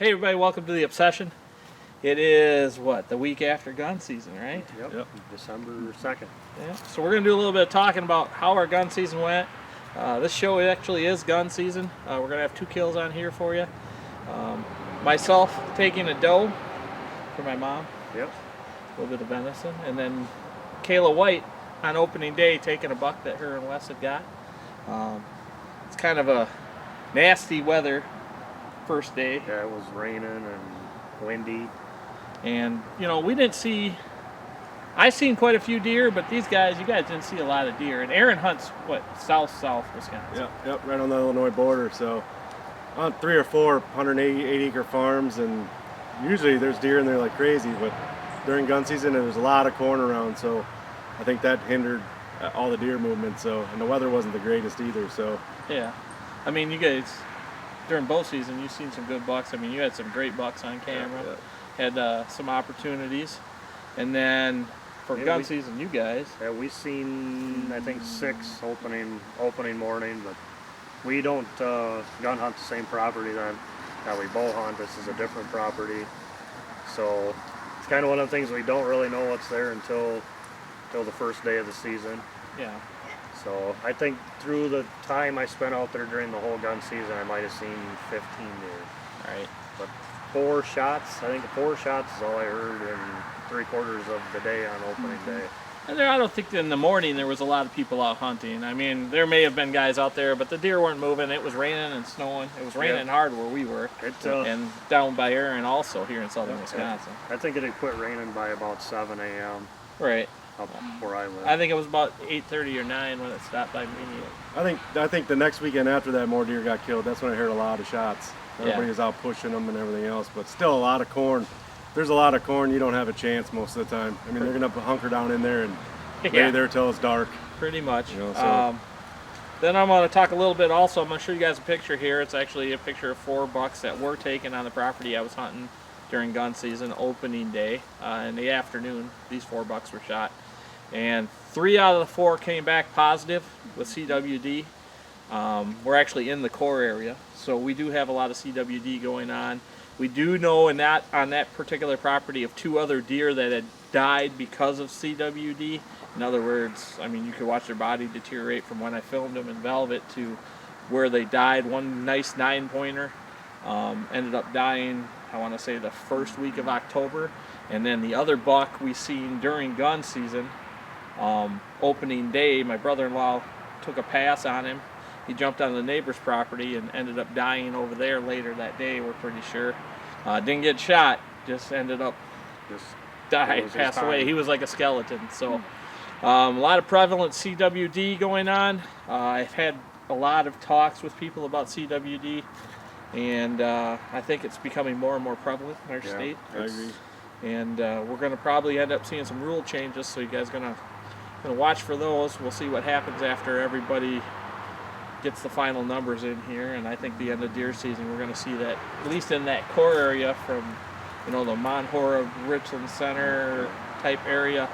Hey everybody, welcome to the Obsession. It is, what, the week after gun season, right? Yep. December 2nd. Yeah. So we're going to do a little bit of talking about how our gun season went. This show actually is gun season. We're going to have 2 kills on here for you. Myself taking a doe for my mom. Yep. A little bit of venison. And then Kayla White on opening day taking a buck that her and Wes had got. It's kind of a nasty weather first day. Yeah, it was raining and windy. And, you know, we didn't see... I've seen quite a few deer, but you guys didn't see a lot of deer. And Aaron hunts, what, south Wisconsin? Yep, right on the Illinois border. So on 3 or 4 180-acre farms, and usually there's deer in there like crazy, but during gun season there was a lot of corn around, so I think that hindered all the deer movement. So, and the weather wasn't the greatest either, so. Yeah. I mean, you guys, during bow season, you've seen some good bucks. I mean, you had some great bucks on camera. Yeah. Had some opportunities. And then for gun season, you guys. Yeah, we seen, I think, 6 opening morning, but we don't gun hunt the same property that we bow hunt. This is a different property. So it's kind of one of the things we don't really know what's there until the first day of the season. Yeah. So I think through the time I spent out there during the whole gun season, I might have seen 15 deer. Right. But 4 shots, I think 4 shots is all I heard in 3/4 of the day on opening day. And I don't think in the morning there was a lot of people out hunting. I mean, there may have been guys out there, but the deer weren't moving. It was raining and snowing. It was raining hard where we were. And down by Aaron also here in southern Wisconsin. I think it had quit raining by about 7 a.m. Right. Up where I live. I think it was about 8:30 or 9 when it stopped by me. I think the next weekend after that, more deer got killed. That's when I heard a lot of shots. Everybody was out pushing them and everything else, but still a lot of corn. If there's a lot of corn, you don't have a chance most of the time. I mean, they're gonna hunker down in there and lay there till it's dark. Pretty much. You know, so. Then I'm going to talk a little bit also. I'm going to show you guys a picture here. It's actually a picture of 4 bucks that were taken on the property I was hunting during gun season, opening day. In the afternoon, these 4 bucks were shot. And 3 out of the 4 came back positive with CWD. We're actually in the core area, so we do have a lot of CWD going on. We do know on that particular property of 2 other deer that had died because of CWD. In other words, I mean, you could watch their body deteriorate from when I filmed them in Velvet to where they died. One nice 9-pointer ended up dying, I want to say, the first week of October. And then the other buck we seen during gun season, opening day, my brother-in-law took a pass on him. He jumped on the neighbor's property and ended up dying over there later that day, we're pretty sure. Didn't get shot, just ended up died, passed away. He was like a skeleton. So a lot of prevalent CWD going on. I've had a lot of talks with people about CWD, and I think it's becoming more and more prevalent in our state. I agree. And we're going to probably end up seeing some rule changes, so you guys are going to watch for those. We'll see what happens after everybody gets the final numbers in here, and I think the end of deer season we're going to see that, at least in that core area from, you know, the Monhora, Richland Center type area.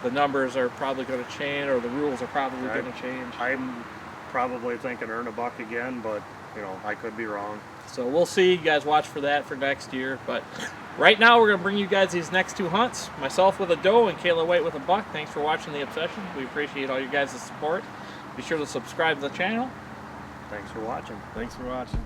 The numbers are probably going to change, or the rules are probably going to change. I'm probably thinking earn a buck again, but you know, I could be wrong. So we'll see. You guys watch for that for next year. But right now we're going to bring you guys these next 2 hunts. Myself with a doe and Kayla White with a buck. Thanks for watching The Obsession. We appreciate all you guys' support. Be sure to subscribe to the channel. Thanks for watching. Thanks for watching.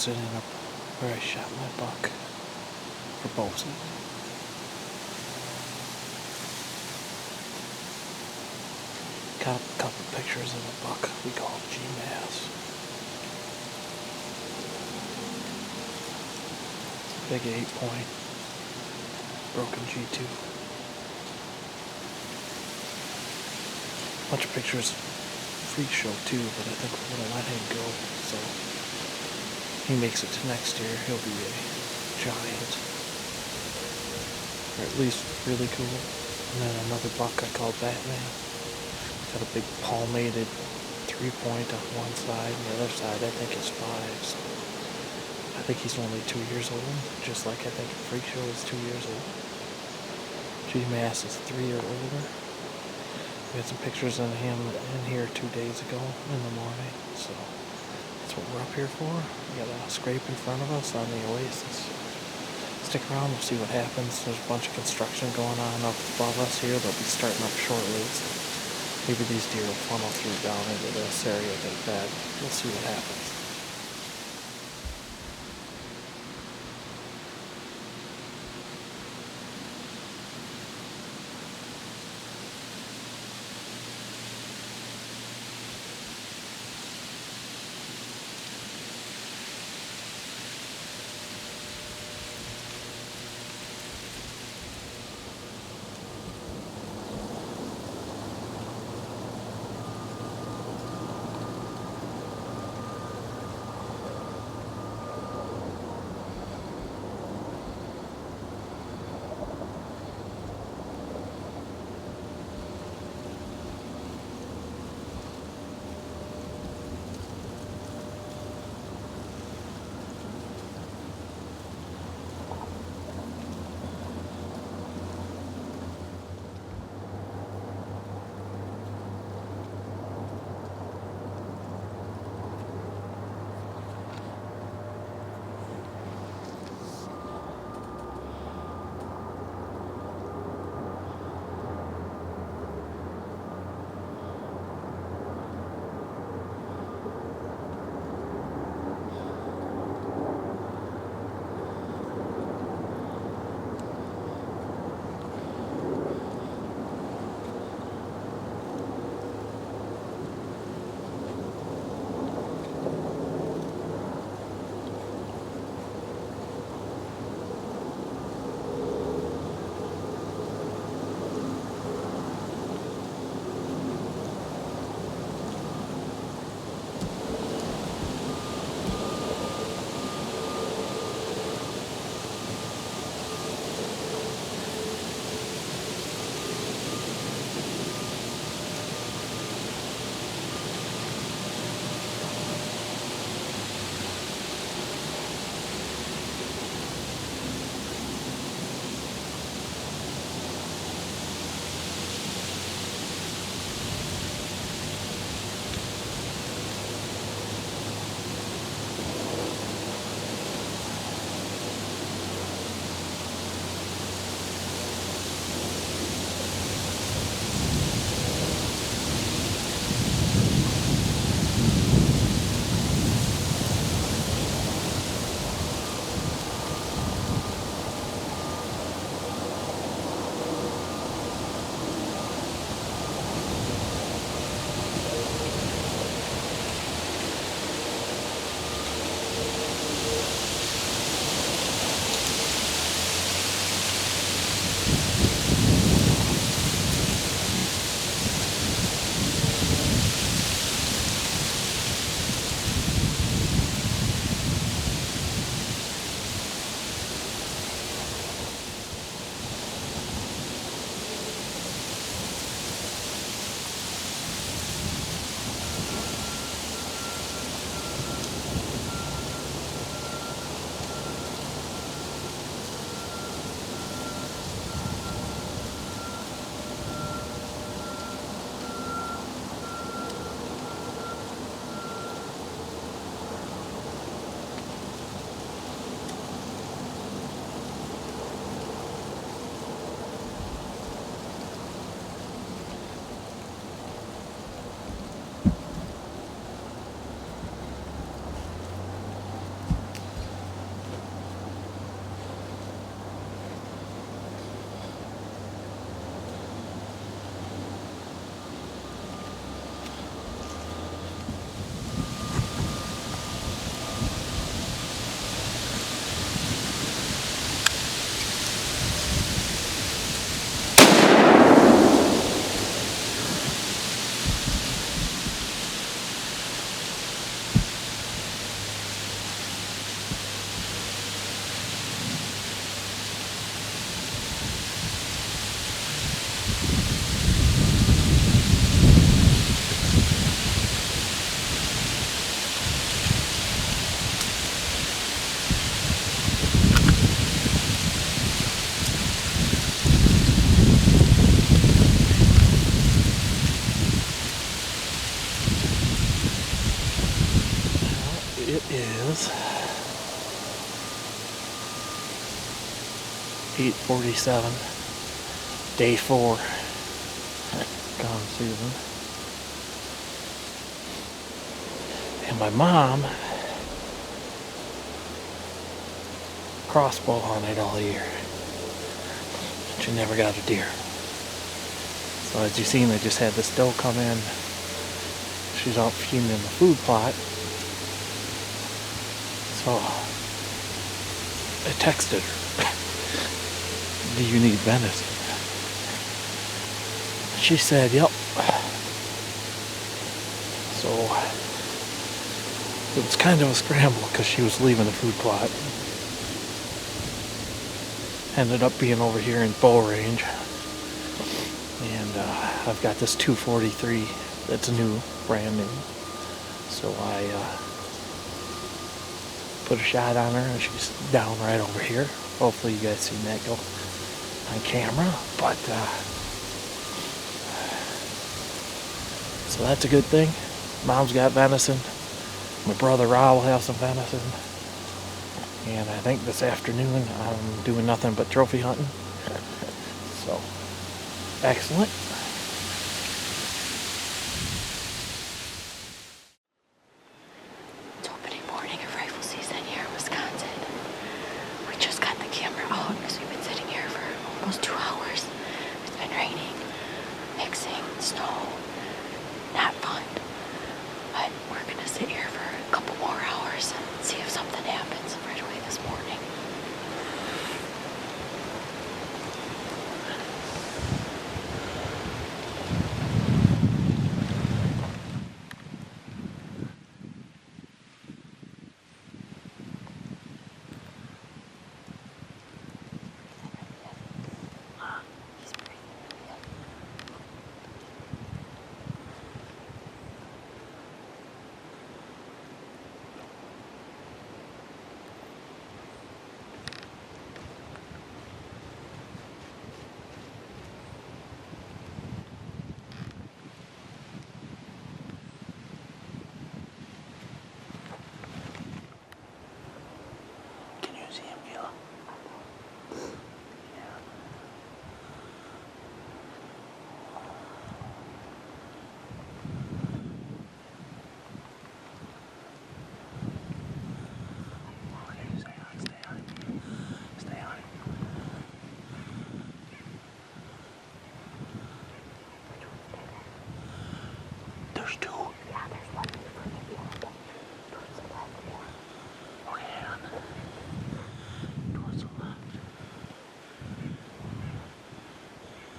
pictures in it of where I shot my buck for bow season. Got a couple pictures of a buck we call G-Mass. Big 8-point, broken G2. Bunch of pictures, freak show too, but I think we're gonna let him go. So he makes it to next year, he'll be a giant, or at least really cool. And then another buck I call Batman. Got a big palmated 3-point on one side, and the other side I think is 5. So I think he's only 2 years old, just like I think Freak Show is 2 years old. G-Mass is 3 or older. We had some pictures of him in here 2 days ago in the morning, so that's what we're up here for. We got a scrape in front of us on the Oasis. Stick around, we'll see what happens. There's a bunch of construction going on up above us here. They'll be starting up shortly, so maybe these deer will funnel through down into this area like that. We'll see what happens. 8:47, day 4, gun season. And my mom crossbow hunted all year. She never got a deer. So as you've seen, I just had this doe come in. She's out feeding in the food plot. So I texted her, do you need venison? She said, yep. So it was kind of a scramble because she was leaving the food plot. Ended up being over here in bow range. And I've got this 243 that's new, brand new. So I put a shot on her and she's down right over here. Hopefully you guys seen that go on camera. But so that's a good thing. Mom's got venison. My brother Rob will have some venison. And I think this afternoon I'm doing nothing but trophy hunting. So, excellent. It's opening morning of rifle season here in Wisconsin. We just got the camera out because we've been sitting here for almost 2 hours. It's been raining, mixing, snow. Not fun. But we're going to sit here for a couple more hours and see if something happens right away this morning. Can you see him, Kayla? There's 2. Yeah, there's one further behind them. Towards the left more. Okay, hang on. Towards the left.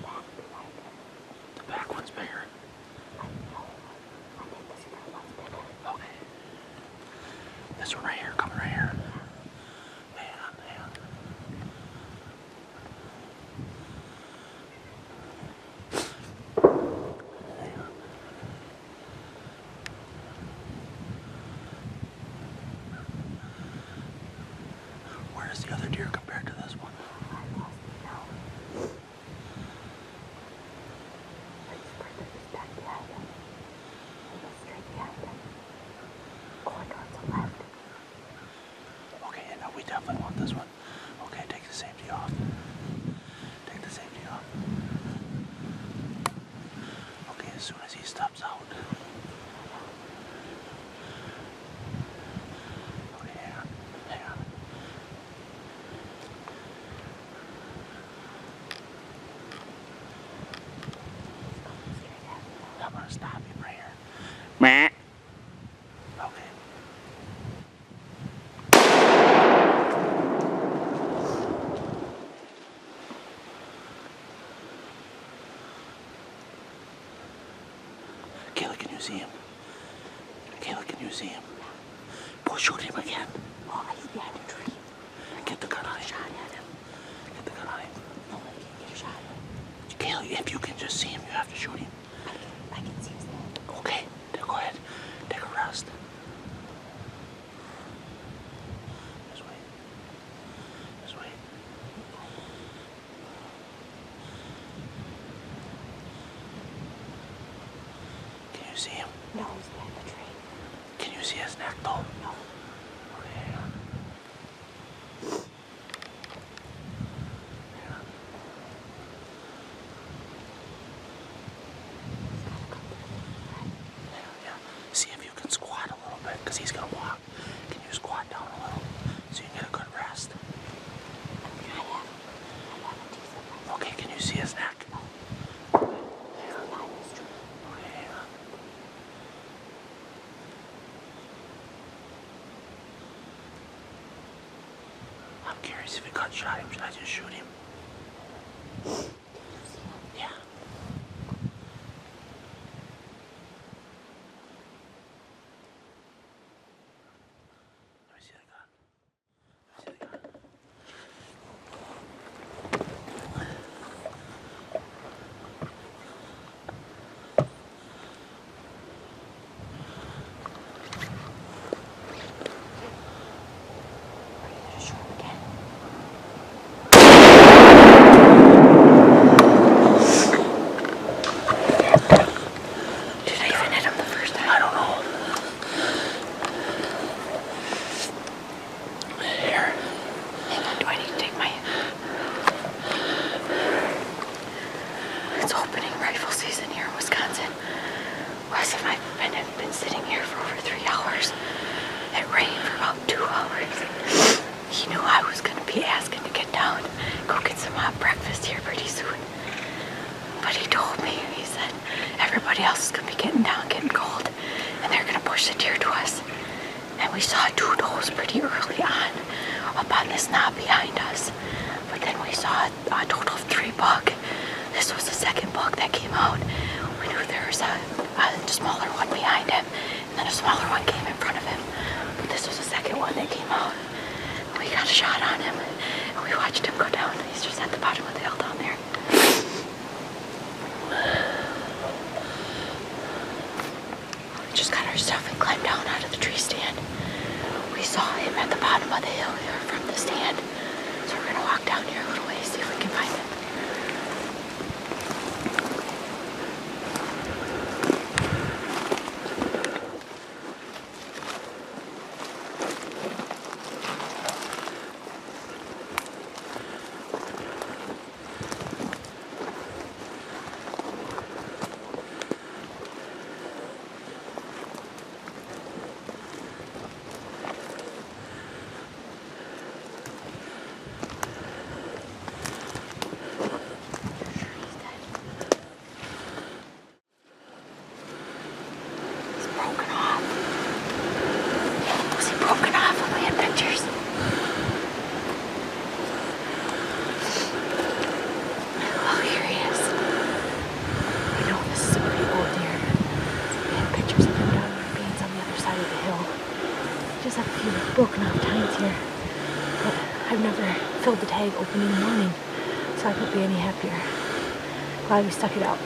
Back behind them. The back one's bigger. I know. I think this front one's bigger. Okay. This one right here, coming right here. Hang on, hang on. Hang on. Where is the other deer compared to this one? I lost it now. It's further just back behind them. And go straight behind them. Going towards the left. Okay, no, we definitely want this one. Okay, take the safety off. Take the safety off. Okay, as soon as he steps out. Okay, hang on. Hang on. I'm gonna stop him right here. Okay. Kayla, can you see him? Kayla, can you see him? Go shoot him again. Oh, he's behind a tree. Get the gun on him. Shot at him. Get the gun on him. No, I can't get a shot at him. Kayla, if you can just see him, you have to shoot him. I can see his head. Okay, then go ahead. Take a rest. Just wait. Just wait. Can you see him? No, he's behind the tree. Can you see his neck though? No. Okay, hang on. I'm curious if he got shot him. Should I just shoot him? Yeah. Let me see the gun. Let me see the gun. Did I even hit him the first time? I don't know. Here. Hang on, do I need to take my... It's opening rifle season here in Wisconsin. Wes and I have been sitting here for over 3 hours. It rained for about 2 hours. He knew I was going to be asking to get down, go get some hot breakfast here pretty soon. But he told me, he said, everybody else is going to be getting down, getting cold, and they're going to push the deer to us. And we saw 2 does pretty early on, up on this knob behind us. But then we saw a total of 3 buck. This was the second buck that came out. We knew there was a smaller one behind him, and then a smaller one came in front of him. But this was the second one that came out. And we got a shot on him, and we watched him go down. He's just at the bottom of the hill down there. We just got our stuff and climbed down out of the tree stand. We saw him at the bottom of the hill here from the stand. So we're gonna walk down here a little ways, see if we can find him. Broken off tines here, but I've never filled the tag opening morning, so I couldn't be any happier. Glad we stuck it out.